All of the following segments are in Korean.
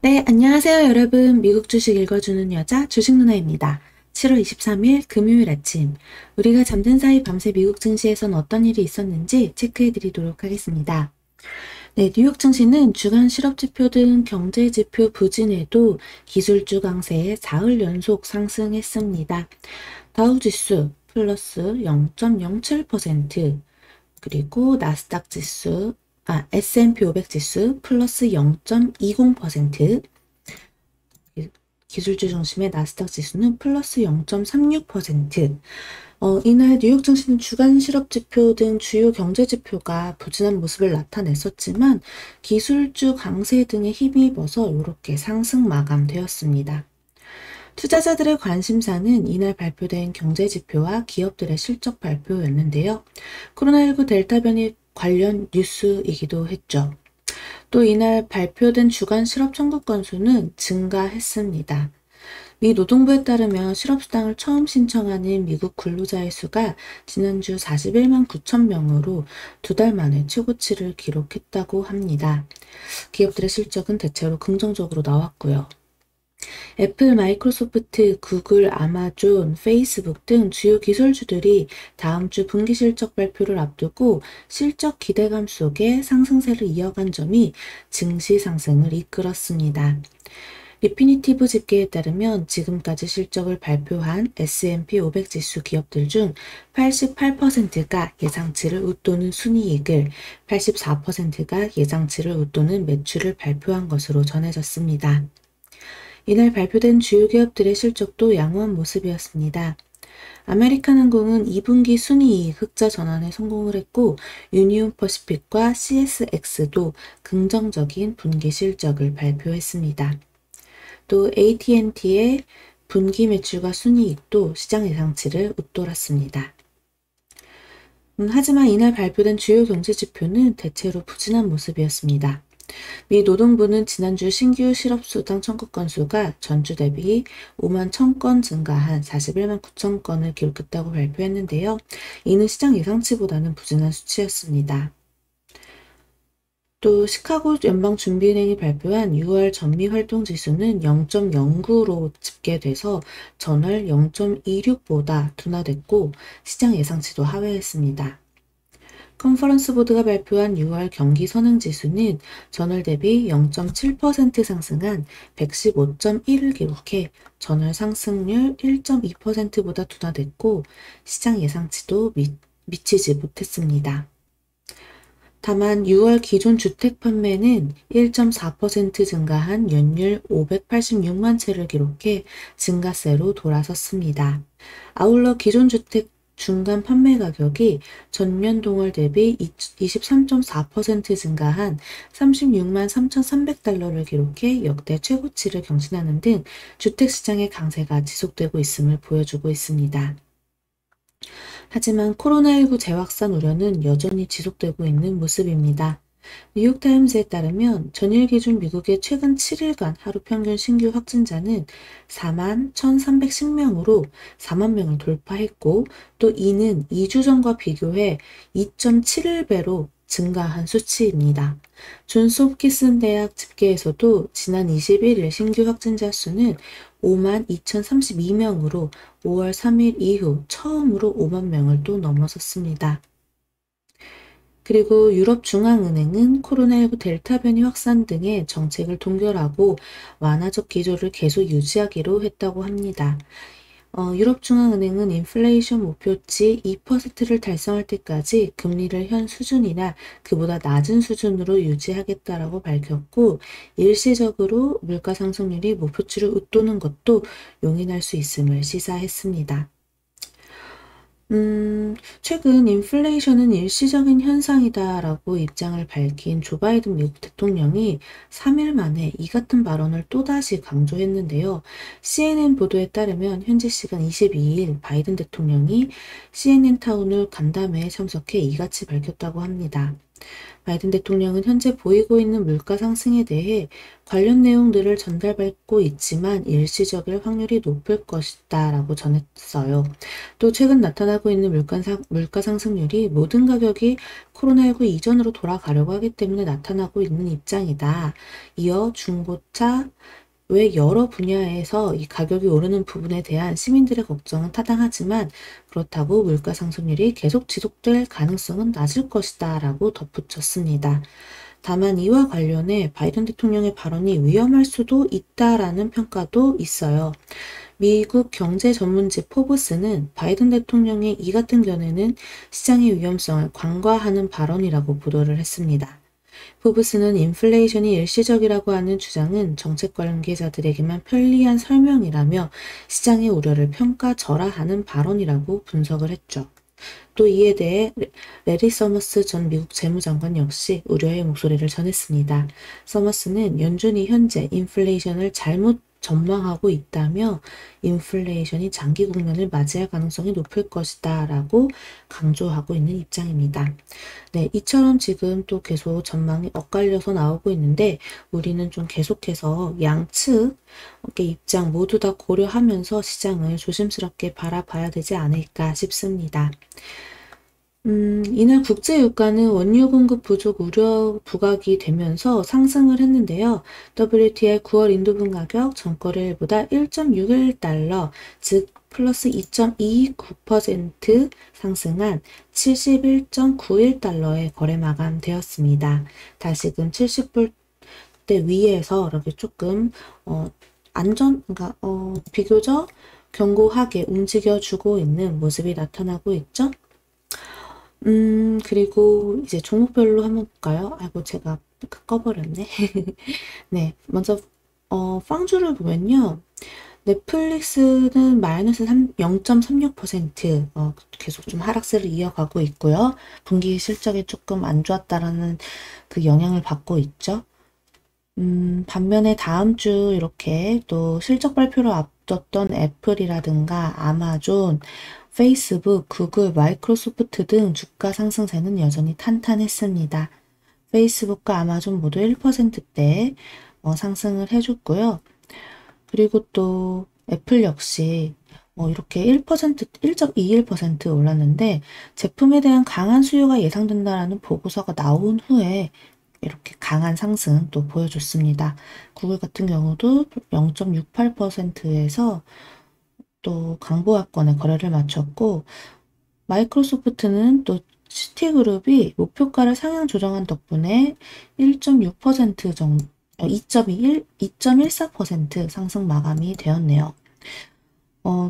네, 안녕하세요, 여러분. 미국 주식 읽어주는 여자 주식 누나입니다. 7월 23일 금요일 아침, 우리가 잠든 사이 밤새 미국 증시에선 어떤 일이 있었는지 체크해 드리도록 하겠습니다. 네, 뉴욕 증시는 주간 실업지표 등 경제지표 부진에도 기술주 강세에 사흘 연속 상승했습니다. 다우지수 플러스 0.07%, 그리고 나스닥 지수, S&P 500 지수 플러스 0.20%, 기술주 중심의 나스닥 지수는 플러스 0.36%. 이날 뉴욕 증시는 주간 실업지표 등 주요 경제지표가 부진한 모습을 나타냈었지만 기술주 강세 등에 힘입어서 이렇게 상승 마감되었습니다. 투자자들의 관심사는 이날 발표된 경제지표와 기업들의 실적 발표였는데요. 코로나19 델타 변이 관련 뉴스이기도 했죠. 또 이날 발표된 주간 실업 청구 건수는 증가했습니다. 미 노동부에 따르면 실업수당을 처음 신청하는 미국 근로자의 수가 지난주 41만 9천 명으로 두 달 만에 최고치를 기록했다고 합니다. 기업들의 실적은 대체로 긍정적으로 나왔고요. 애플, 마이크로소프트, 구글, 아마존, 페이스북 등 주요 기술주들이 다음 주 분기 실적 발표를 앞두고 실적 기대감 속에 상승세를 이어간 점이 증시 상승을 이끌었습니다. 리피니티브 집계에 따르면 지금까지 실적을 발표한 S&P 500 지수 기업들 중 88%가 예상치를 웃도는 순이익을, 84%가 예상치를 웃도는 매출을 발표한 것으로 전해졌습니다. 이날 발표된 주요 기업들의 실적도 양호한 모습이었습니다. 아메리칸 항공은 2분기 순이익 흑자 전환에 성공을 했고 유니온 퍼시픽과 CSX도 긍정적인 분기 실적을 발표했습니다. 또 AT&T의 분기 매출과 순이익도 시장 예상치를 웃돌았습니다. 하지만 이날 발표된 주요 경제 지표는 대체로 부진한 모습이었습니다. 미 노동부는 지난주 신규 실업수당 청구 건수가 전주 대비 5만 1,000건 증가한 41만 9천 건을 기록했다고 발표했는데요. 이는 시장 예상치보다는 부진한 수치였습니다. 또 시카고 연방준비은행이 발표한 6월 전미활동지수는 0.09로 집계돼서 전월 0.26보다 둔화됐고 시장 예상치도 하회했습니다. 컨퍼런스 보드가 발표한 6월 경기 선행지수는 전월 대비 0.7% 상승한 115.1을 기록해 전월 상승률 1.2%보다 둔화됐고 시장 예상치도 미치지 못했습니다. 다만 6월 기존 주택 판매는 1.4% 증가한 연율 586만 채를 기록해 증가세로 돌아섰습니다. 아울러 기존 주택 중간 판매 가격이 전년 동월 대비 23.4% 증가한 36만 3,300달러를 기록해 역대 최고치를 경신하는 등 주택시장의 강세가 지속되고 있음을 보여주고 있습니다. 하지만 코로나19 재확산 우려는 여전히 지속되고 있는 모습입니다. 뉴욕타임즈에 따르면 전일 기준 미국의 최근 7일간 하루 평균 신규 확진자는 4만 1,310명으로 4만 명을 돌파했고 또 이는 2주 전과 비교해 2.71배로 증가한 수치입니다. 존스 홉킨슨 대학 집계에서도 지난 21일 신규 확진자 수는 5만 2,032명으로 5월 3일 이후 처음으로 5만 명을 또 넘어섰습니다. 그리고 유럽중앙은행은 코로나19 델타 변이 확산 등의 정책을 동결하고 완화적 기조를 계속 유지하기로 했다고 합니다. 유럽중앙은행은 인플레이션 목표치 2%를 달성할 때까지 금리를 현 수준이나 그보다 낮은 수준으로 유지하겠다라고 밝혔고 일시적으로 물가 상승률이 목표치를 웃도는 것도 용인할 수 있음을 시사했습니다. 최근 인플레이션은 일시적인 현상이다라고 입장을 밝힌 조 바이든 미국 대통령이 3일 만에 이 같은 발언을 또다시 강조했는데요. CNN 보도에 따르면 현지 시간 22일 바이든 대통령이 CNN 타운홀 간담회에 참석해 이같이 밝혔다고 합니다. 바이든 대통령은 현재 보이고 있는 물가 상승에 대해 관련 내용들을 전달받고 있지만 일시적일 확률이 높을 것이다 라고 전했어요. 또 최근 나타나고 있는 물가 상승률이 모든 가격이 코로나19 이전으로 돌아가려고 하기 때문에 나타나고 있는 입장이다. 이어 중고차 외 여러 분야에서 이 가격이 오르는 부분에 대한 시민들의 걱정은 타당하지만 그렇다고 물가 상승률이 계속 지속될 가능성은 낮을 것이다 라고 덧붙였습니다. 다만 이와 관련해 바이든 대통령의 발언이 위험할 수도 있다라는 평가도 있어요. 미국 경제 전문지 포브스는 바이든 대통령의 이 같은 견해는 시장의 위험성을 간과하는 발언이라고 보도를 했습니다. 포브스는 인플레이션이 일시적이라고 하는 주장은 정책 관계자들에게만 편리한 설명이라며 시장의 우려를 평가절하하는 발언이라고 분석을 했죠. 또 이에 대해 레리 서머스 전 미국 재무장관 역시 우려의 목소리를 전했습니다. 서머스는 연준이 현재 인플레이션을 잘못 전망하고 있다며 인플레이션이 장기 국면을 맞이할 가능성이 높을 것이다 라고 강조하고 있는 입장입니다. 네, 이처럼 지금 또 계속 전망이 엇갈려서 나오고 있는데 우리는 좀 계속해서 양측의 입장 모두 다 고려하면서 시장을 조심스럽게 바라봐야 되지 않을까 싶습니다. 이날 국제유가는 원유 공급 부족 우려 부각이 되면서 상승을 했는데요. WTI 9월 인도분 가격 전거래일보다 1.61달러, 즉 플러스 2.29% 상승한 71.91달러에 거래 마감되었습니다. 다시금 70불대 위에서 이렇게 조금 그러니까 비교적 견고하게 움직여주고 있는 모습이 나타나고 있죠. 그리고 이제 종목별로 한번 볼까요? 아이고, 제가 꺼버렸네. 네, 먼저, 빵주를 보면요. 넷플릭스는 마이너스 0.36%, 계속 좀 하락세를 이어가고 있고요. 분기 실적이 조금 안 좋았다라는 그 영향을 받고 있죠. 반면에 다음 주 이렇게 또 실적 발표를 앞뒀던 애플이라든가 아마존, 페이스북, 구글, 마이크로소프트 등 주가 상승세는 여전히 탄탄했습니다. 페이스북과 아마존 모두 1%대 상승을 해줬고요. 그리고 또 애플 역시 이렇게 1.21% 올랐는데 제품에 대한 강한 수요가 예상된다라는 보고서가 나온 후에 이렇게 강한 상승 또 보여줬습니다. 구글 같은 경우도 0.68%에서 또 강보합권에 거래를 마쳤고 마이크로소프트는 또 시티그룹이 목표가를 상향 조정한 덕분에 1.6% 정도 2.14% 상승 마감이 되었네요.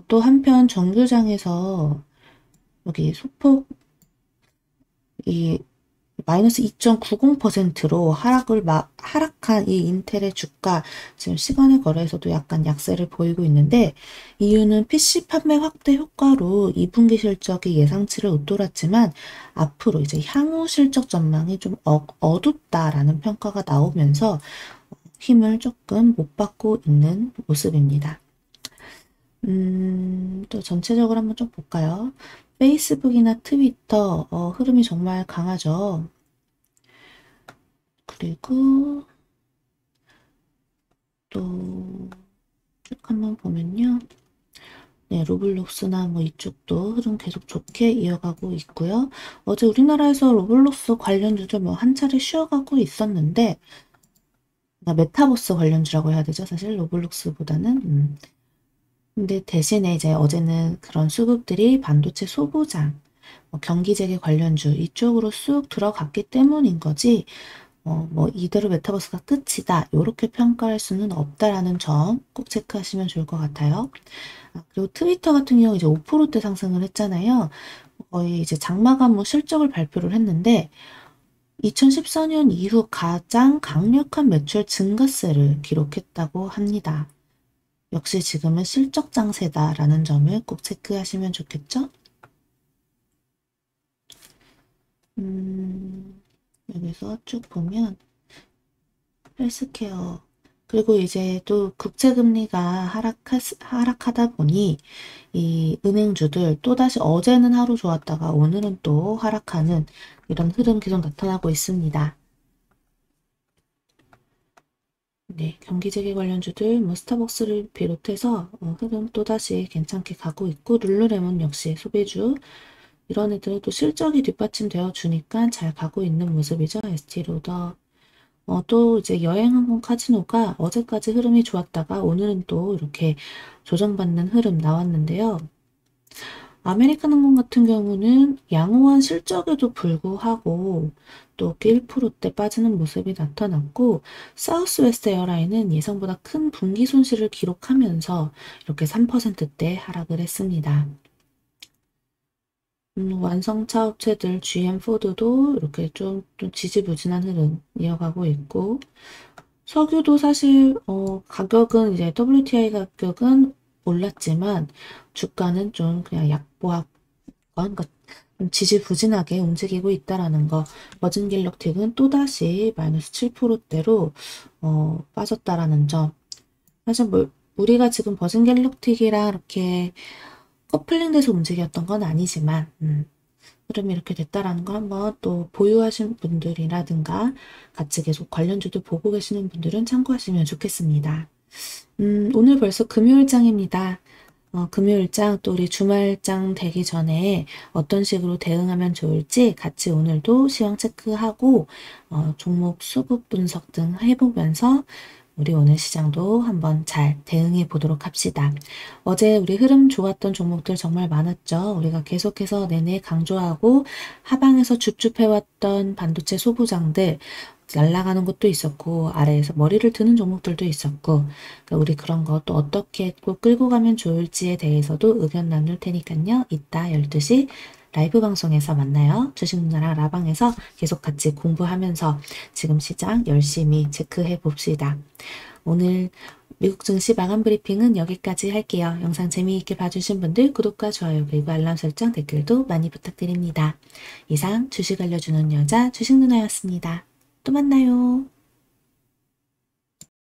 또 한편 정규장에서 여기 소폭 이 마이너스 2.90%로 하락한 이 인텔의 주가 지금 시간의 거래에서도 약간 약세를 보이고 있는데 이유는 PC 판매 확대 효과로 2분기 실적이 예상치를 웃돌았지만 앞으로 이제 향후 실적 전망이 좀 어둡다라는 평가가 나오면서 힘을 조금 못 받고 있는 모습입니다. 또 전체적으로 한번 좀 볼까요? 페이스북이나 트위터 흐름이 정말 강하죠. 그리고 또 쭉 한번 보면요. 네, 로블록스나 뭐 이쪽도 흐름 계속 좋게 이어가고 있고요. 어제 우리나라에서 로블록스 관련주들 뭐 한 차례 쉬어가고 있었는데 그러니까 메타버스 관련주라고 해야 되죠. 사실 로블록스보다는 근데 대신에 이제 어제는 그런 수급들이 반도체 소부장, 경기재개 관련주 이쪽으로 쑥 들어갔기 때문인 거지 뭐 이대로 메타버스가 끝이다 이렇게 평가할 수는 없다라는 점 꼭 체크하시면 좋을 것 같아요. 그리고 트위터 같은 경우 이제 5%대 상승을 했잖아요. 거의 이제 장마감 뭐 실적을 발표를 했는데 2014년 이후 가장 강력한 매출 증가세를 기록했다고 합니다. 역시 지금은 실적 장세다라는 점을 꼭 체크하시면 좋겠죠? 여기서 쭉 보면 헬스케어 그리고 이제 또 국채금리가 하락하다 보니 이 은행주들 또다시 어제는 하루 좋았다가 오늘은 또 하락하는 이런 흐름 계속 나타나고 있습니다. 네, 경기재개 관련주들, 뭐 스타벅스를 비롯해서 흐름 또다시 괜찮게 가고 있고, 룰루레몬 역시 소비주, 이런 애들은 또 실적이 뒷받침되어 주니까 잘 가고 있는 모습이죠. 에스티로더. 또 이제 여행항공 카지노가 어제까지 흐름이 좋았다가 오늘은 또 이렇게 조정받는 흐름 나왔는데요. 아메리칸 항공 같은 경우는 양호한 실적에도 불구하고 또 1%대 빠지는 모습이 나타났고, 사우스웨스트 에어라인은 예상보다 큰 분기 손실을 기록하면서 이렇게 3%대 하락을 했습니다. 완성차 업체들 GM 포드도 이렇게 좀 지지부진한 흐름 이어가고 있고, 석유도 사실 가격은 이제 WTI 가격은 올랐지만 주가는 좀 그냥 약보합, 그러니까 좀 지지부진하게 움직이고 있다라는 거. 버진갤럭틱은 또다시 마이너스 7%대로 빠졌다라는 점. 사실 뭐 우리가 지금 버진갤럭틱이랑 이렇게 커플링돼서 움직였던 건 아니지만 흐름이 이렇게 됐다라는 거 한번 또 보유하신 분들이라든가 같이 계속 관련주도 보고 계시는 분들은 참고하시면 좋겠습니다. 오늘 벌써 금요일장입니다. 금요일장 또 우리 주말장 되기 전에 어떤 식으로 대응하면 좋을지 같이 오늘도 시황 체크하고 종목 수급 분석 등 해보면서 우리 오늘 시장도 한번 잘 대응해 보도록 합시다. 어제 우리 흐름 좋았던 종목들 정말 많았죠. 우리가 계속해서 내내 강조하고 하방에서 줍줍해왔던 반도체 소부장들 날아가는 것도 있었고 아래에서 머리를 드는 종목들도 있었고, 그러니까 우리 그런 거 또 어떻게 꼭 끌고 가면 좋을지에 대해서도 의견 나눌 테니까요. 이따 12시 라이브 방송에서 만나요. 주식문화랑 라방에서 계속 같이 공부하면서 지금 시장 열심히 체크해 봅시다. 오늘 미국 증시 마감 브리핑은 여기까지 할게요. 영상 재미있게 봐주신 분들 구독과 좋아요 그리고 알람 설정 댓글도 많이 부탁드립니다. 이상 주식 알려주는 여자 주식누나였습니다. 또 만나요.